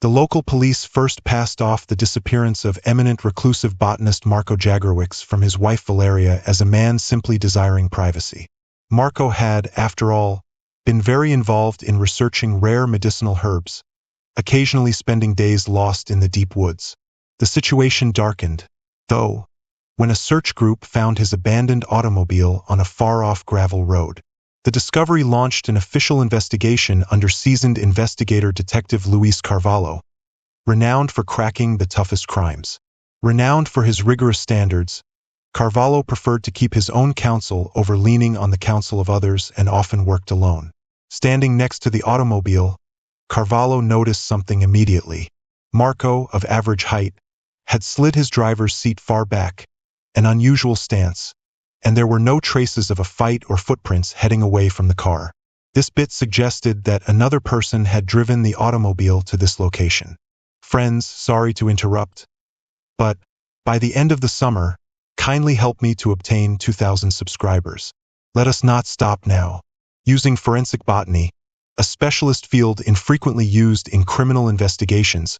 The local police first passed off the disappearance of eminent reclusive botanist Marko Jagerowicz from his wife Valeria as a man simply desiring privacy. Marko had, after all, been very involved in researching rare medicinal herbs, occasionally spending days lost in the deep woods. The situation darkened, though, when a search group found his abandoned automobile on a far-off gravel road. The discovery launched an official investigation under seasoned investigator Detective Luis Carvalho, renowned for cracking the toughest crimes. Renowned for his rigorous standards, Carvalho preferred to keep his own counsel over leaning on the counsel of others and often worked alone. Standing next to the automobile, Carvalho noticed something immediately. Marko, of average height, had slid his driver's seat far back, an unusual stance, and there were no traces of a fight or footprints heading away from the car. This bit suggested that another person had driven the automobile to this location. Friends, sorry to interrupt, but by the end of the summer, kindly help me to obtain 2,000 subscribers. Let us not stop now. Using forensic botany, a specialist field infrequently used in criminal investigations,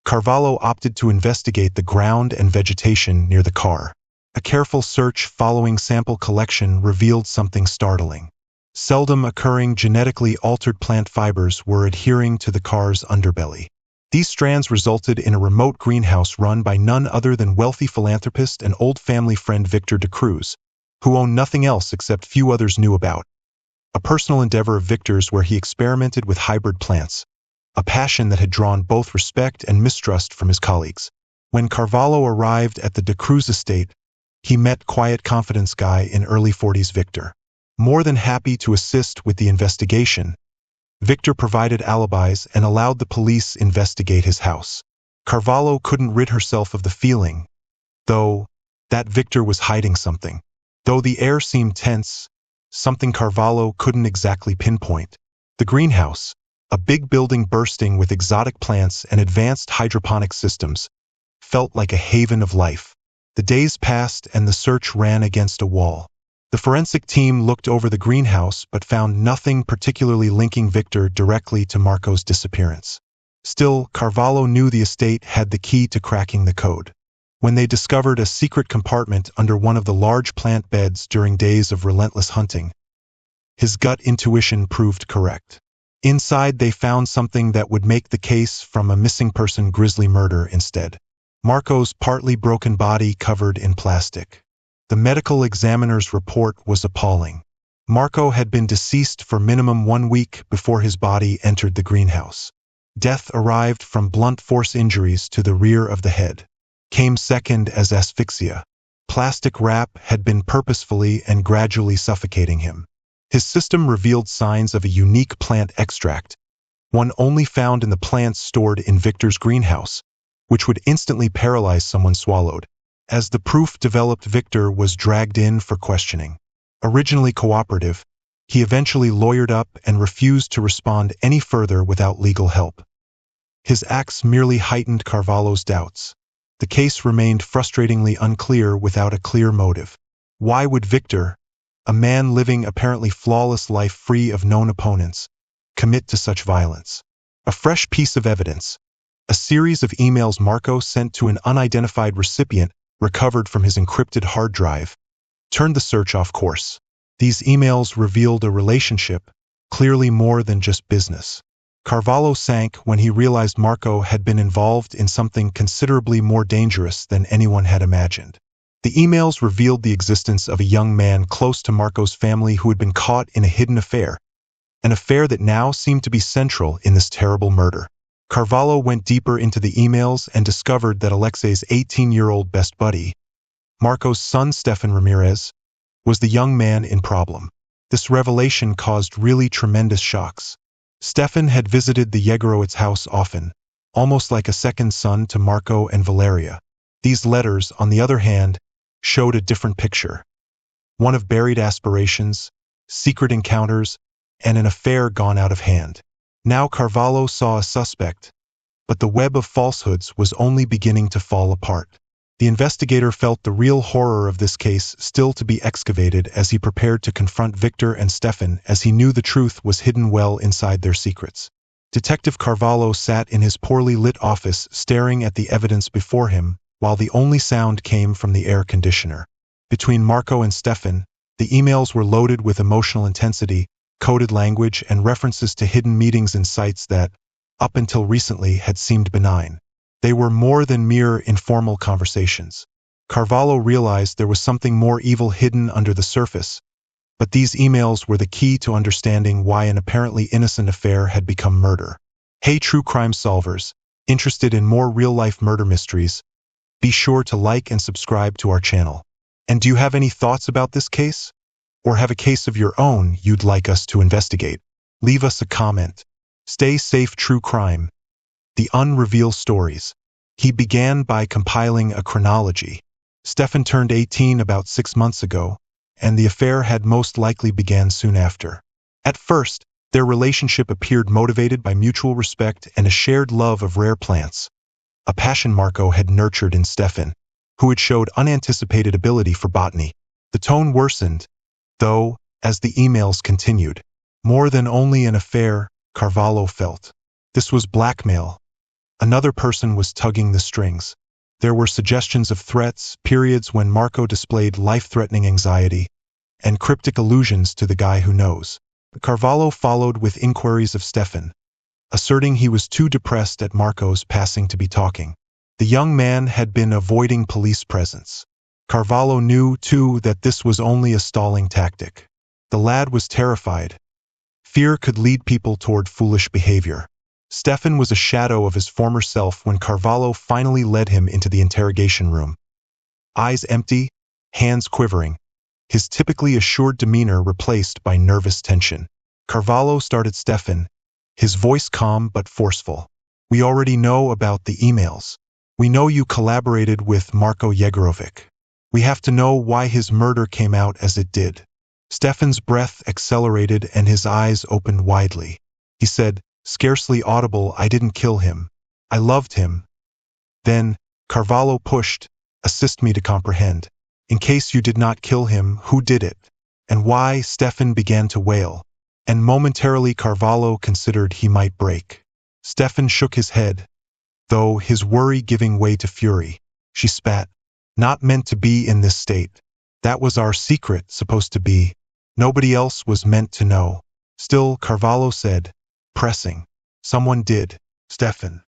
Carvalho opted to investigate the ground and vegetation near the car. A careful search following sample collection revealed something startling. Seldom occurring genetically altered plant fibers were adhering to the car's underbelly. These strands resulted in a remote greenhouse run by none other than wealthy philanthropist and old family friend Victor de Cruz, who owned nothing else except few others knew about. A personal endeavor of Victor's where he experimented with hybrid plants, a passion that had drawn both respect and mistrust from his colleagues. When Carvalho arrived at the de Cruz estate, he met quiet confidence guy in early 40s Victor. More than happy to assist with the investigation, Victor provided alibis and allowed the police investigate his house. Carvalho couldn't rid herself of the feeling, though, that Victor was hiding something. Though the air seemed tense, something Carvalho couldn't exactly pinpoint. The greenhouse, a big building bursting with exotic plants and advanced hydroponic systems, felt like a haven of life. The days passed and the search ran against a wall. The forensic team looked over the greenhouse but found nothing particularly linking Victor directly to Marko's disappearance. Still, Carvalho knew the estate had the key to cracking the code. When they discovered a secret compartment under one of the large plant beds during days of relentless hunting, his gut intuition proved correct. Inside they found something that would make the case from a missing person grisly murder instead. Marko's partly broken body covered in plastic. The medical examiner's report was appalling. Marko had been deceased for minimum 1 week before his body entered the greenhouse. Death arrived from blunt force injuries to the rear of the head. Came second as asphyxia. Plastic wrap had been purposefully and gradually suffocating him. His system revealed signs of a unique plant extract, one only found in the plants stored in Victor's greenhouse, which would instantly paralyze someone swallowed. As the proof developed, Victor was dragged in for questioning. Originally cooperative, he eventually lawyered up and refused to respond any further without legal help. His acts merely heightened Carvalho's doubts. The case remained frustratingly unclear without a clear motive. Why would Victor, a man living apparently flawless life free of known opponents, commit to such violence? A fresh piece of evidence, a series of emails Marko sent to an unidentified recipient recovered from his encrypted hard drive, turned the search off course. These emails revealed a relationship, clearly more than just business. Carvalho sank when he realized Marko had been involved in something considerably more dangerous than anyone had imagined. The emails revealed the existence of a young man close to Marko's family who had been caught in a hidden affair, an affair that now seemed to be central in this terrible murder. Carvalho went deeper into the emails and discovered that Alexei's 18-year-old best buddy, Marko's son Stefan Ramirez, was the young man in problem. This revelation caused really tremendous shocks. Stefan had visited the Jagerowicz house often, almost like a second son to Marko and Valeria. These letters, on the other hand, showed a different picture. One of buried aspirations, secret encounters, and an affair gone out of hand. Now Carvalho saw a suspect, but the web of falsehoods was only beginning to fall apart. The investigator felt the real horror of this case still to be excavated as he prepared to confront Victor and Stefan, as he knew the truth was hidden well inside their secrets. Detective Carvalho sat in his poorly lit office staring at the evidence before him, while the only sound came from the air conditioner. Between Marco and Stefan, the emails were loaded with emotional intensity, coded language, and references to hidden meetings and sites that, up until recently, had seemed benign. They were more than mere informal conversations. Carvalho realized there was something more evil hidden under the surface, but these emails were the key to understanding why an apparently innocent affair had become murder. Hey true crime solvers, interested in more real-life murder mysteries, be sure to like and subscribe to our channel. And do you have any thoughts about this case? Or have a case of your own you'd like us to investigate? Leave us a comment. Stay safe, true crime. The unrevealed stories. He began by compiling a chronology. Stefan turned 18 about 6 months ago, and the affair had most likely began soon after. At first, their relationship appeared motivated by mutual respect and a shared love of rare plants, a passion Marco had nurtured in Stefan, who had showed unanticipated ability for botany. The tone worsened, though, as the emails continued. More than only an affair, Carvalho felt. This was blackmail. Another person was tugging the strings. There were suggestions of threats, periods when Marco displayed life-threatening anxiety, and cryptic allusions to the guy who knows. Carvalho followed with inquiries of Stefan, asserting he was too depressed at Marco's passing to be talking. The young man had been avoiding police presence. Carvalho knew, too, that this was only a stalling tactic. The lad was terrified. Fear could lead people toward foolish behavior. Stefan was a shadow of his former self when Carvalho finally led him into the interrogation room. Eyes empty, hands quivering, his typically assured demeanor replaced by nervous tension. Carvalho started Stefan, his voice calm but forceful. We already know about the emails. We know you collaborated with Marko Jegerovic. We have to know why his murder came out as it did. Stefan's breath accelerated and his eyes opened widely. He said, scarcely audible, I didn't kill him. I loved him. Then, Carvalho pushed, assist me to comprehend. In case you did not kill him, who did it? And why? Stefan began to wail. And momentarily Carvalho considered he might break. Stefan shook his head, though his worry giving way to fury. She spat. Not meant to be in this state. That was our secret, supposed to be. Nobody else was meant to know. Still, Carvalho said, pressing. Someone did. Stefan.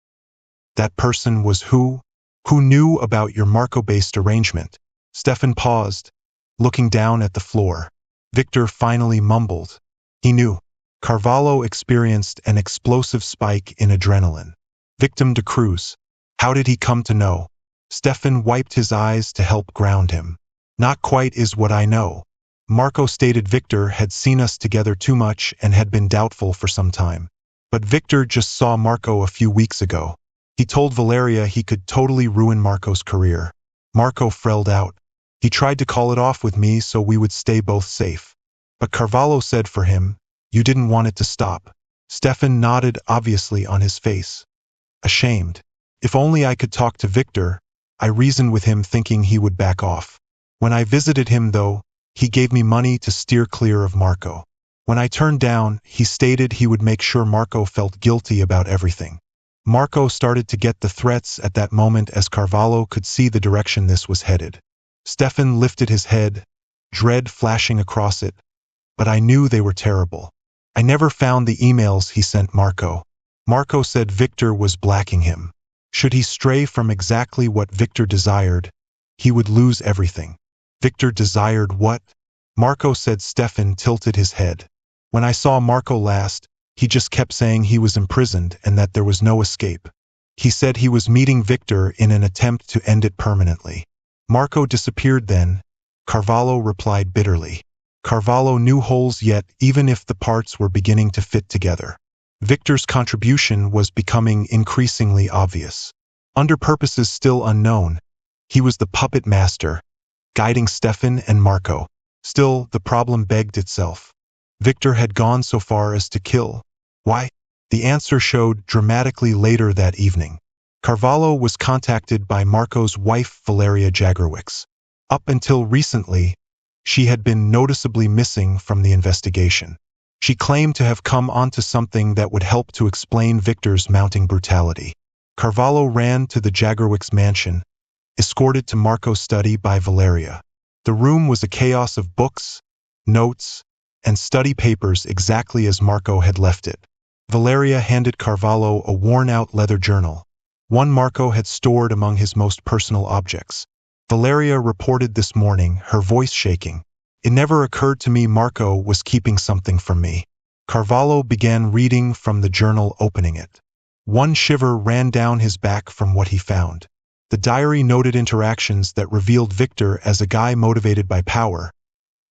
That person was who? Who knew about your Marco-based arrangement? Stefan paused, looking down at the floor. Victor finally mumbled. He knew. Carvalho experienced an explosive spike in adrenaline. Victim de Cruz. How did he come to know? Stefan wiped his eyes to help ground him. Not quite is what I know. Marco stated Victor had seen us together too much and had been doubtful for some time. But Victor just saw Marco a few weeks ago. He told Valeria he could totally ruin Marco's career. Marco frelled out. He tried to call it off with me so we would stay both safe. But Carvalho said for him, you didn't want it to stop. Stefan nodded, obviously on his face. Ashamed. If only I could talk to Victor, I reasoned with him thinking he would back off. When I visited him though, he gave me money to steer clear of Marco. When I turned down, he stated he would make sure Marco felt guilty about everything. Marco started to get the threats at that moment as Carvalho could see the direction this was headed. Stefan lifted his head, dread flashing across it, but I knew they were terrible. I never found the emails he sent Marco. Marco said Victor was blacking him. Should he stray from exactly what Victor desired, he would lose everything. Victor desired what? Marco said. Stefan tilted his head. When I saw Marco last, he just kept saying he was imprisoned and that there was no escape. He said he was meeting Victor in an attempt to end it permanently. Marco disappeared then, Carvalho replied bitterly. Carvalho knew holes yet, even if the parts were beginning to fit together. Victor's contribution was becoming increasingly obvious. Under purposes still unknown, he was the puppet master, guiding Stefan and Marco. Still, the problem begged itself. Victor had gone so far as to kill. Why? The answer showed dramatically later that evening. Carvalho was contacted by Marco's wife, Valeria Jagerwicz. Up until recently, she had been noticeably missing from the investigation. She claimed to have come onto something that would help to explain Victor's mounting brutality. Carvalho ran to the Jagerwick's mansion, escorted to Marco's study by Valeria. The room was a chaos of books, notes, and study papers exactly as Marco had left it. Valeria handed Carvalho a worn-out leather journal, one Marco had stored among his most personal objects. Valeria reported this morning, her voice shaking. It never occurred to me Marco was keeping something from me. Carvalho began reading from the journal, opening it. One shiver ran down his back from what he found. The diary noted interactions that revealed Victor as a guy motivated by power,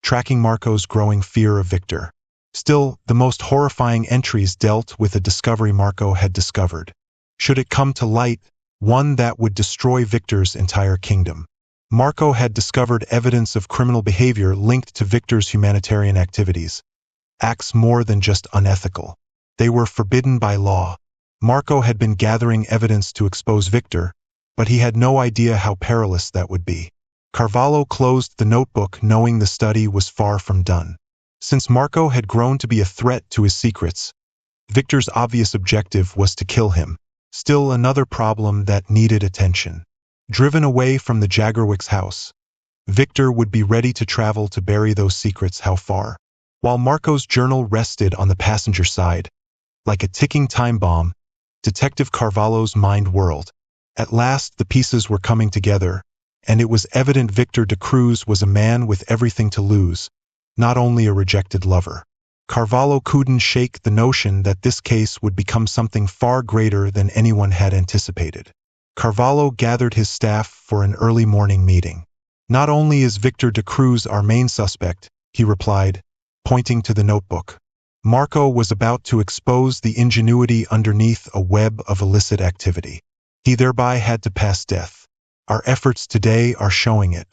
tracking Marco's growing fear of Victor. Still, the most horrifying entries dealt with a discovery Marco had discovered. Should it come to light, one that would destroy Victor's entire kingdom. Marco had discovered evidence of criminal behavior linked to Victor's humanitarian activities. Acts more than just unethical. They were forbidden by law. Marco had been gathering evidence to expose Victor, but he had no idea how perilous that would be. Carvalho closed the notebook knowing the study was far from done. Since Marco had grown to be a threat to his secrets, Victor's obvious objective was to kill him. Still another problem that needed attention. Driven away from the Jagerwick's house, Victor would be ready to travel to bury those secrets. How far? While Marco's journal rested on the passenger side, like a ticking time bomb, Detective Carvalho's mind whirled. At last the pieces were coming together, and it was evident Victor de Cruz was a man with everything to lose, not only a rejected lover. Carvalho couldn't shake the notion that this case would become something far greater than anyone had anticipated. Carvalho gathered his staff for an early morning meeting. Not only is Victor de Cruz our main suspect, he replied, pointing to the notebook. Marco was about to expose the ingenuity underneath a web of illicit activity. He thereby had to pass death. Our efforts today are showing it.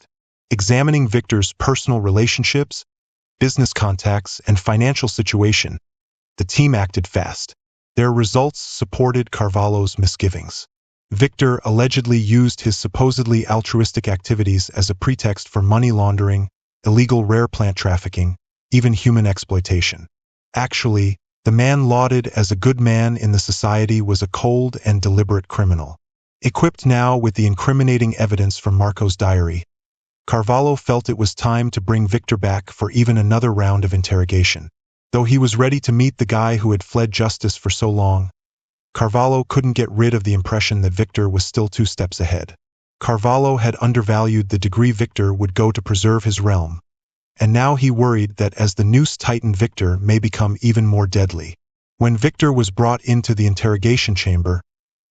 Examining Victor's personal relationships, business contacts, and financial situation, the team acted fast. Their results supported Carvalho's misgivings. Victor allegedly used his supposedly altruistic activities as a pretext for money laundering, illegal rare plant trafficking, even human exploitation. Actually, the man lauded as a good man in the society was a cold and deliberate criminal. Equipped now with the incriminating evidence from Marco's diary, Carvalho felt it was time to bring Victor back for even another round of interrogation. Though he was ready to meet the guy who had fled justice for so long, Carvalho couldn't get rid of the impression that Victor was still 2 steps ahead. Carvalho had undervalued the degree Victor would go to preserve his realm, and now he worried that as the noose tightened, Victor may become even more deadly. When Victor was brought into the interrogation chamber,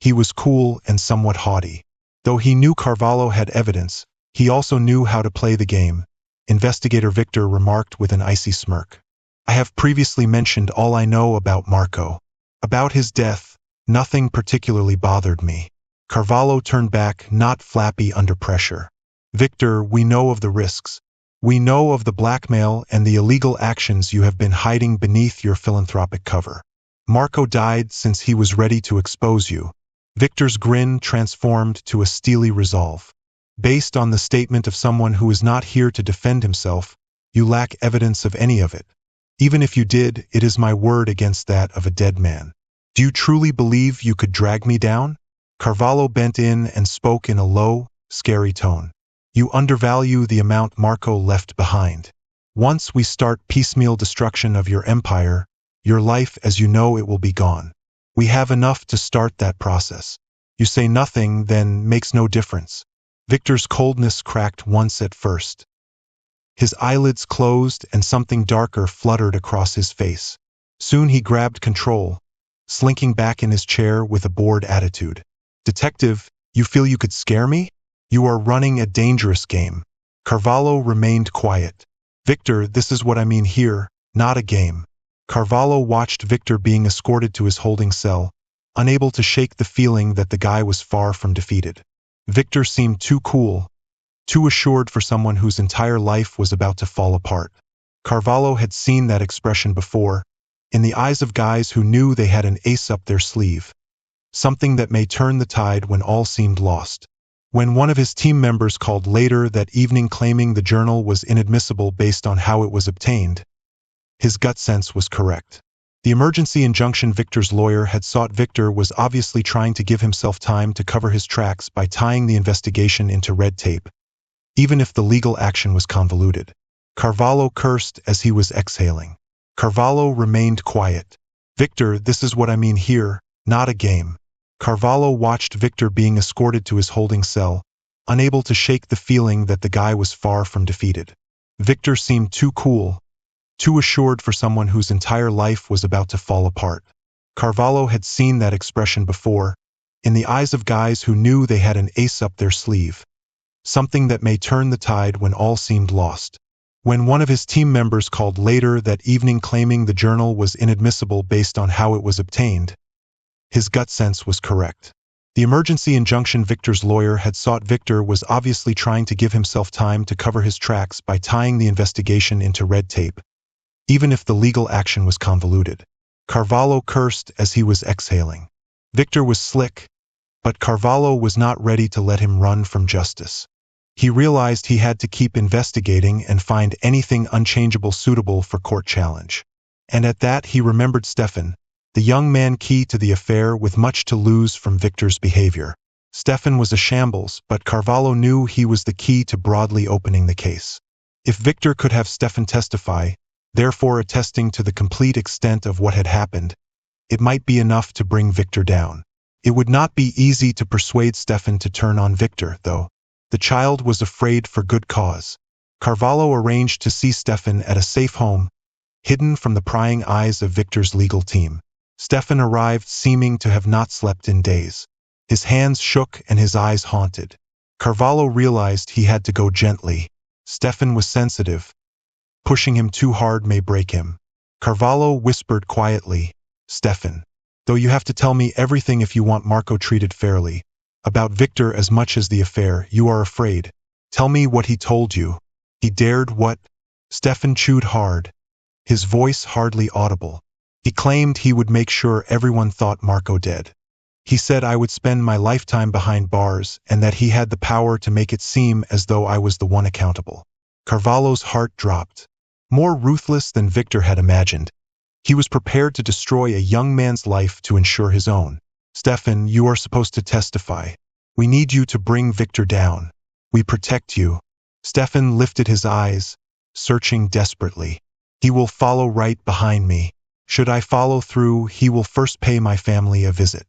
he was cool and somewhat haughty. Though he knew Carvalho had evidence, he also knew how to play the game. Investigator Victor remarked with an icy smirk. I have previously mentioned all I know about Marco. About his death, nothing particularly bothered me. Carvalho turned back, not flappy under pressure. Victor, we know of the risks. We know of the blackmail and the illegal actions you have been hiding beneath your philanthropic cover. Marco died since he was ready to expose you. Victor's grin transformed to a steely resolve. Based on the statement of someone who is not here to defend himself, you lack evidence of any of it. Even if you did, it is my word against that of a dead man. Do you truly believe you could drag me down? Carvalho bent in and spoke in a low, scary tone. You undervalue the amount Marco left behind. Once we start piecemeal destruction of your empire, your life as you know it will be gone. We have enough to start that process. You say nothing, then makes no difference. Victor's coldness cracked once at first. His eyelids closed and something darker fluttered across his face. Soon he grabbed control, slinking back in his chair with a bored attitude. Detective, you feel you could scare me? You are running a dangerous game. Carvalho remained quiet. Victor, this is what I mean here, not a game. Carvalho watched Victor being escorted to his holding cell, unable to shake the feeling that the guy was far from defeated. Victor seemed too cool, too assured for someone whose entire life was about to fall apart. Carvalho had seen that expression before, in the eyes of guys who knew they had an ace up their sleeve. Something that may turn the tide when all seemed lost. When one of his team members called later that evening claiming the journal was inadmissible based on how it was obtained, His gut sense was correct. The emergency injunction Victor's lawyer had sought Victor was obviously trying to give himself time to cover his tracks by tying the investigation into red tape, even if the legal action was convoluted. Carvalho cursed as he was exhaling. Carvalho remained quiet. Victor, this is what I mean here, not a game. Carvalho watched Victor being escorted to his holding cell, unable to shake the feeling that the guy was far from defeated. Victor seemed too cool, too assured for someone whose entire life was about to fall apart. Carvalho had seen that expression before, in the eyes of guys who knew they had an ace up their sleeve. Something that may turn the tide when all seemed lost. When one of his team members called later that evening claiming the journal was inadmissible based on how it was obtained, his gut sense was correct. The emergency injunction Victor's lawyer had sought Victor was obviously trying to give himself time to cover his tracks by tying the investigation into red tape, even if the legal action was convoluted. Carvalho cursed as he was exhaling. Victor was slick, but Carvalho was not ready to let him run from justice. He realized he had to keep investigating and find anything unchangeable suitable for court challenge. And at that he remembered Stefan, the young man key to the affair with much to lose from Victor's behavior. Stefan was a shambles, but Carvalho knew he was the key to broadly opening the case. If Victor could have Stefan testify, therefore attesting to the complete extent of what had happened, it might be enough to bring Victor down. It would not be easy to persuade Stefan to turn on Victor, though. The child was afraid for good cause. Carvalho arranged to see Stefan at a safe home, hidden from the prying eyes of Victor's legal team. Stefan arrived seeming to have not slept in days. His hands shook and his eyes haunted. Carvalho realized he had to go gently. Stefan was sensitive. Pushing him too hard may break him. Carvalho whispered quietly, Stefan, though you have to tell me everything if you want Marco treated fairly. About Victor as much as the affair, you are afraid. Tell me what he told you. He dared what? Stefan chewed hard, his voice hardly audible. He claimed he would make sure everyone thought Marco dead. He said I would spend my lifetime behind bars and that he had the power to make it seem as though I was the one accountable. Carvalho's heart dropped. More ruthless than Victor had imagined, he was prepared to destroy a young man's life to ensure his own. Stefan, you are supposed to testify. We need you to bring Victor down. We protect you. Stefan lifted his eyes, searching desperately. He will follow right behind me. Should I follow through, he will first pay my family a visit.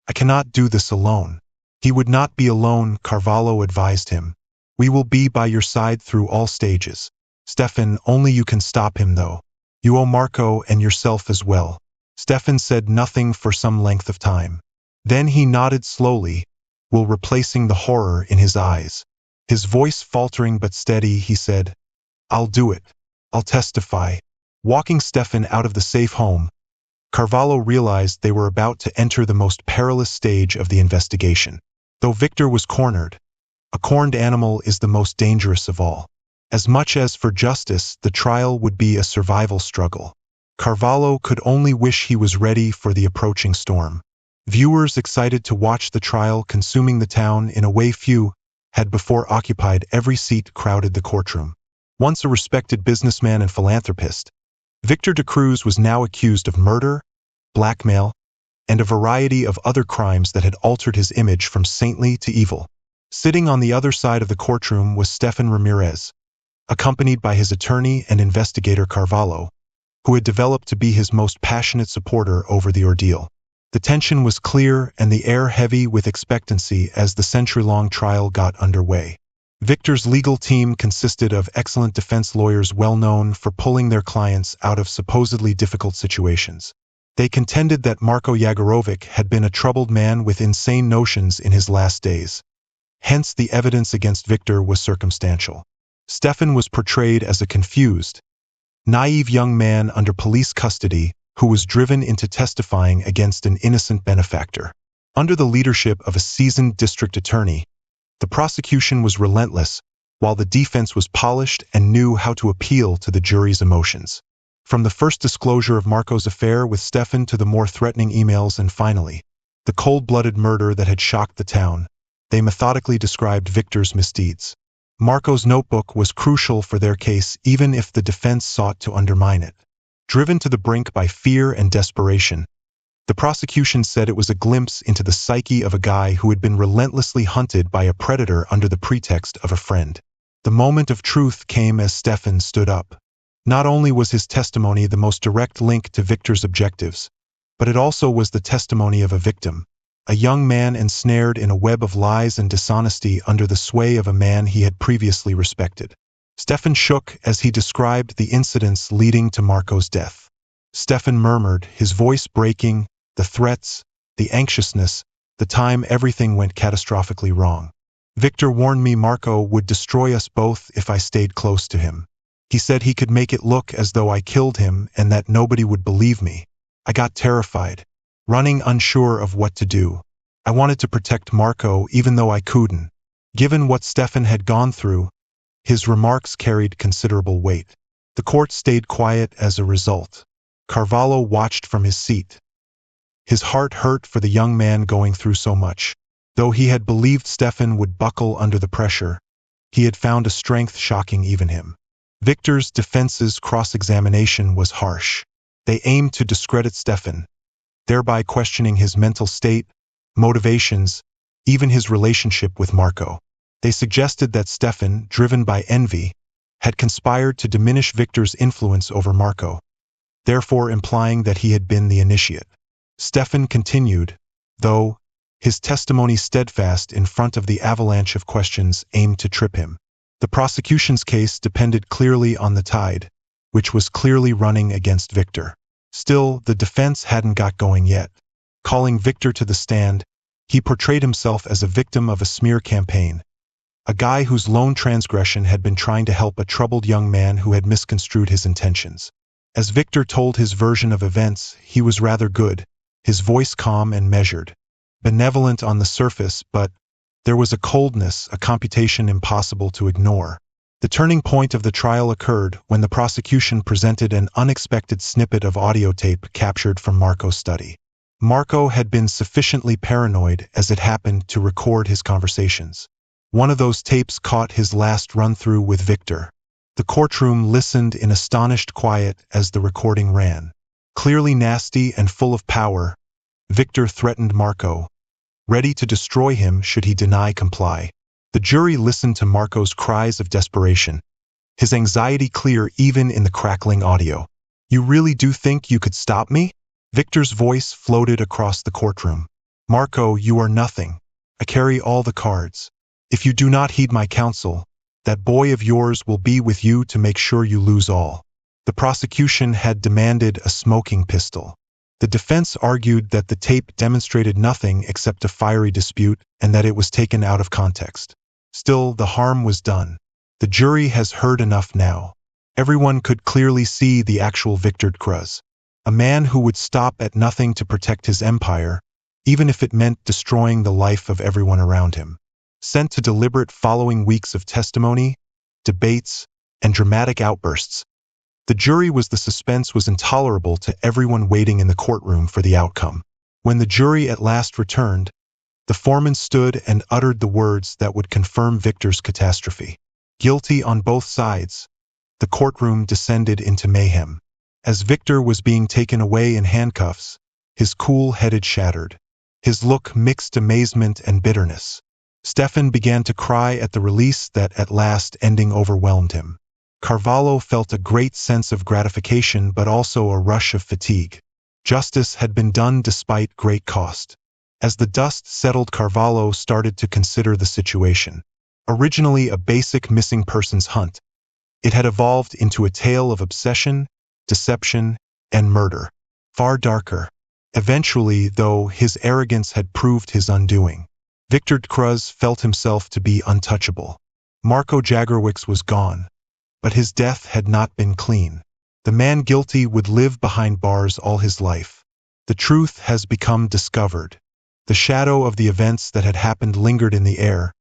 I cannot do this alone. He would not be alone, Carvalho advised him. We will be by your side through all stages. Stefan, only you can stop him though. You owe Marco and yourself as well. Stefan said nothing for some length of time. Then he nodded slowly, while replacing the horror in his eyes. His voice faltering but steady, he said, I'll do it. I'll testify. Walking Stefan out of the safe home, Carvalho realized they were about to enter the most perilous stage of the investigation. Though Victor was cornered, a cornered animal is the most dangerous of all. As much as for justice, the trial would be a survival struggle. Carvalho could only wish he was ready for the approaching storm. Viewers excited to watch the trial consuming the town in a way few had before occupied every seat crowded the courtroom. Once a respected businessman and philanthropist, Victor de Cruz was now accused of murder, blackmail, and a variety of other crimes that had altered his image from saintly to evil. Sitting on the other side of the courtroom was Stefan Ramirez, accompanied by his attorney and investigator Carvalho, who had developed to be his most passionate supporter over the ordeal. The tension was clear and the air heavy with expectancy as the century-long trial got underway. Victor's legal team consisted of excellent defense lawyers well known for pulling their clients out of supposedly difficult situations. They contended that Marco Jagorovic had been a troubled man with insane notions in his last days. Hence the evidence against Victor was circumstantial. Stefan was portrayed as a confused, naive young man under police custody who was driven into testifying against an innocent benefactor. Under the leadership of a seasoned district attorney, the prosecution was relentless, while the defense was polished and knew how to appeal to the jury's emotions. From the first disclosure of Marco's affair with Stefan to the more threatening emails and finally, the cold-blooded murder that had shocked the town, they methodically described Victor's misdeeds. Marco's notebook was crucial for their case even if the defense sought to undermine it. driven to the brink by fear and desperation. The prosecution said it was a glimpse into the psyche of a guy who had been relentlessly hunted by a predator under the pretext of a friend. The moment of truth came as Stefan stood up. Not only was his testimony the most direct link to Victor's objectives, but it also was the testimony of a victim, a young man ensnared in a web of lies and dishonesty under the sway of a man he had previously respected. Stefan shook as he described the incidents leading to Marco's death. Stefan murmured, his voice breaking, the threats, the anxiousness, the time everything went catastrophically wrong. Victor warned me Marco would destroy us both if I stayed close to him. He said he could make it look as though I killed him and that nobody would believe me. I got terrified, running unsure of what to do. I wanted to protect Marco even though I couldn't. Given what Stefan had gone through, his remarks carried considerable weight. The court stayed quiet as a result. Carvalho watched from his seat. His heart hurt for the young man going through so much. Though he had believed Stefan would buckle under the pressure, he had found a strength shocking even him. Victor's defense's cross-examination was harsh. They aimed to discredit Stefan, thereby questioning his mental state, motivations, even his relationship with Marco. They suggested that Stefan, driven by envy, had conspired to diminish Victor's influence over Marco, therefore implying that he had been the initiate. Stefan continued, though, his testimony steadfast in front of the avalanche of questions aimed to trip him. The prosecution's case depended clearly on the tide, which was clearly running against Victor. Still, the defense hadn't got going yet. Calling Victor to the stand, he portrayed himself as a victim of a smear campaign, a guy whose lone transgression had been trying to help a troubled young man who had misconstrued his intentions. As Victor told his version of events, he was rather good, his voice calm and measured, benevolent on the surface, but there was a coldness, a computation impossible to ignore. The turning point of the trial occurred when the prosecution presented an unexpected snippet of audio tape captured from Marco's study. Marco had been sufficiently paranoid, as it happened, to record his conversations. One of those tapes caught his last run-through with Victor. The courtroom listened in astonished quiet as the recording ran. Clearly nasty and full of power, Victor threatened Marco, ready to destroy him should he deny comply. The jury listened to Marco's cries of desperation, his anxiety clear even in the crackling audio. "You really do think you could stop me?" Victor's voice floated across the courtroom. "Marco, you are nothing. I carry all the cards. If you do not heed my counsel, that boy of yours will be with you to make sure you lose all." The prosecution had demanded a smoking pistol. The defense argued that the tape demonstrated nothing except a fiery dispute and that it was taken out of context. Still, the harm was done. The jury has heard enough now. Everyone could clearly see the actual Victor Cruz, a man who would stop at nothing to protect his empire, even if it meant destroying the life of everyone around him. Sent to deliberate following weeks of testimony, debates, and dramatic outbursts, the jury was the suspense was intolerable to everyone waiting in the courtroom for the outcome. When the jury at last returned, the foreman stood and uttered the words that would confirm Victor's catastrophe. Guilty on both sides. The courtroom descended into mayhem. As Victor was being taken away in handcuffs, his cool head shattered. His look mixed amazement and bitterness. Stefan began to cry at the release that at last ending overwhelmed him. Carvalho felt a great sense of gratification but also a rush of fatigue. Justice had been done despite great cost. As the dust settled, Carvalho started to consider the situation. Originally a basic missing persons hunt, it had evolved into a tale of obsession, deception, and murder. Far darker. Eventually, though, his arrogance had proved his undoing. Victor Cruz felt himself to be untouchable. Marco Jagerwicz was gone. But his death had not been clean. The man guilty would live behind bars all his life. The truth has become discovered. The shadow of the events that had happened lingered in the air.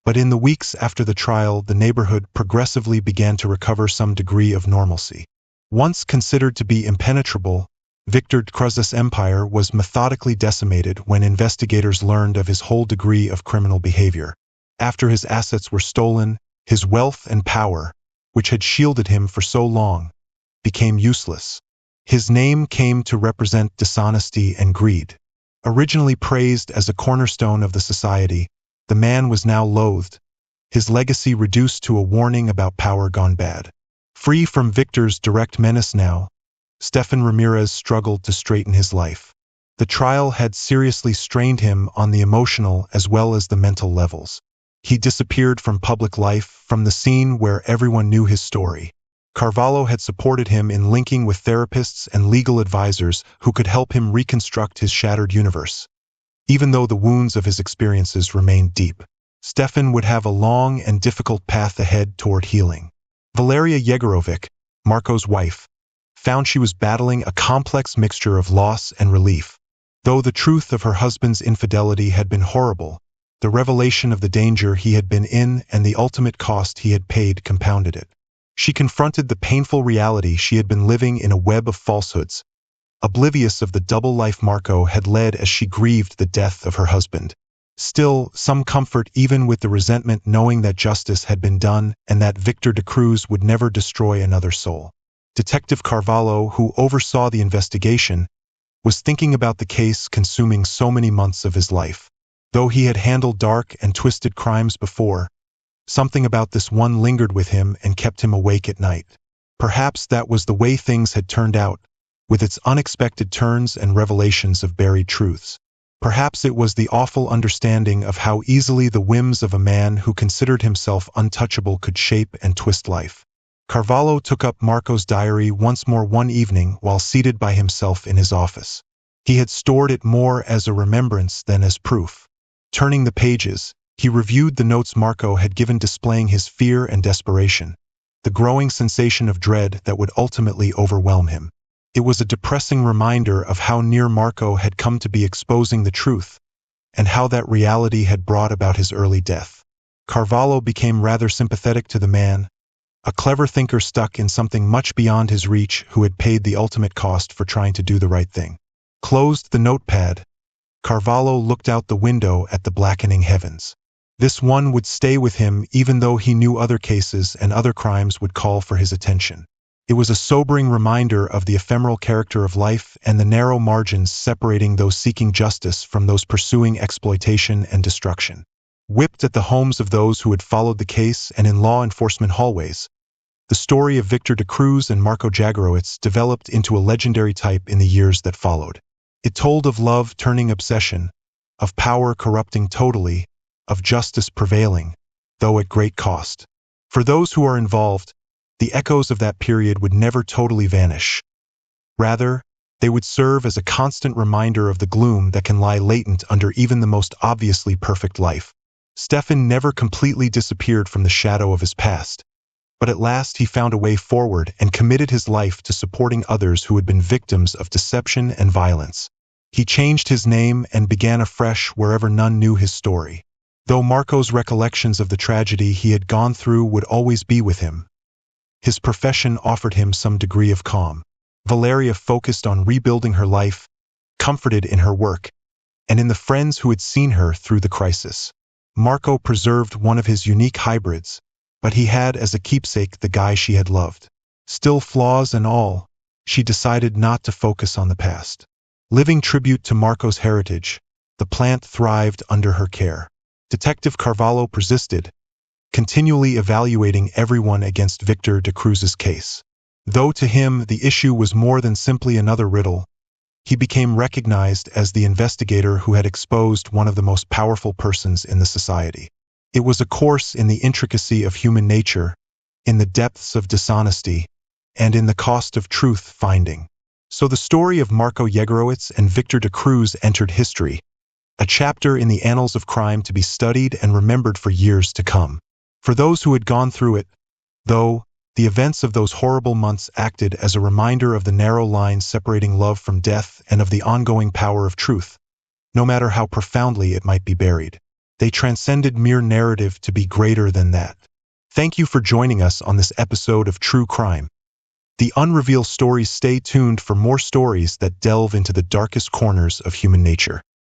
But in the weeks after the trial, the neighborhood progressively began to recover some degree of normalcy. Once considered to be impenetrable, Victor Cruz's empire was methodically decimated when investigators learned of his whole degree of criminal behavior. After his assets were stolen, his wealth and power, which had shielded him for so long, became useless. His name came to represent dishonesty and greed. Originally praised as a cornerstone of the society, the man was now loathed, his legacy reduced to a warning about power gone bad. Free from Victor's direct menace now, Stefan Ramirez struggled to straighten his life. The trial had seriously strained him on the emotional as well as the mental levels. He disappeared from public life, from the scene where everyone knew his story. Carvalho had supported him in linking with therapists and legal advisors who could help him reconstruct his shattered universe. Even though the wounds of his experiences remained deep, Stefan would have a long and difficult path ahead toward healing. Valeria Yegorovich, Marco's wife, found she was battling a complex mixture of loss and relief. Though the truth of her husband's infidelity had been horrible, the revelation of the danger he had been in and the ultimate cost he had paid compounded it. She confronted the painful reality she had been living in a web of falsehoods, oblivious of the double life Marco had led as she grieved the death of her husband. Still, some comfort even with the resentment knowing that justice had been done and that Victor de Cruz would never destroy another soul. Detective Carvalho, who oversaw the investigation, was thinking about the case consuming so many months of his life. Though he had handled dark and twisted crimes before, something about this one lingered with him and kept him awake at night. Perhaps that was the way things had turned out, with its unexpected turns and revelations of buried truths. Perhaps it was the awful understanding of how easily the whims of a man who considered himself untouchable could shape and twist life. Carvalho took up Marco's diary once more one evening while seated by himself in his office. He had stored it more as a remembrance than as proof. Turning the pages, he reviewed the notes Marco had given displaying his fear and desperation, the growing sensation of dread that would ultimately overwhelm him. It was a depressing reminder of how near Marco had come to be exposing the truth, and how that reality had brought about his early death. Carvalho became rather sympathetic to the man, a clever thinker stuck in something much beyond his reach who had paid the ultimate cost for trying to do the right thing. Closed the notepad, Carvalho looked out the window at the blackening heavens. This one would stay with him even though he knew other cases and other crimes would call for his attention. It was a sobering reminder of the ephemeral character of life and the narrow margins separating those seeking justice from those pursuing exploitation and destruction. Whipped at the homes of those who had followed the case and in law enforcement hallways, the story of Victor de Cruz and Marco Jagrowitz developed into a legendary type in the years that followed. It told of love turning obsession, of power corrupting totally, of justice prevailing, though at great cost. For those who are involved, the echoes of that period would never totally vanish. Rather, they would serve as a constant reminder of the gloom that can lie latent under even the most obviously perfect life. Stefan never completely disappeared from the shadow of his past, but at last he found a way forward and committed his life to supporting others who had been victims of deception and violence. He changed his name and began afresh wherever none knew his story. Though Marco's recollections of the tragedy he had gone through would always be with him, his profession offered him some degree of calm. Valeria focused on rebuilding her life, comforted in her work, and in the friends who had seen her through the crisis. Marco preserved one of his unique hybrids, but he had as a keepsake the guy she had loved. Still flaws and all, she decided not to focus on the past. Living tribute to Marco's heritage, the plant thrived under her care. Detective Carvalho persisted, continually evaluating everyone against Victor de Cruz's case. Though to him the issue was more than simply another riddle, he became recognized as the investigator who had exposed one of the most powerful persons in the society. It was a course in the intricacy of human nature, in the depths of dishonesty, and in the cost of truth-finding. So the story of Marco Jagrowitz and Victor de Cruz entered history, a chapter in the annals of crime to be studied and remembered for years to come. For those who had gone through it, though, the events of those horrible months acted as a reminder of the narrow line separating love from death and of the ongoing power of truth, no matter how profoundly it might be buried. They transcended mere narrative to be greater than that. Thank you for joining us on this episode of True Crime. The Unrevealed Stories. Stay tuned for more stories that delve into the darkest corners of human nature.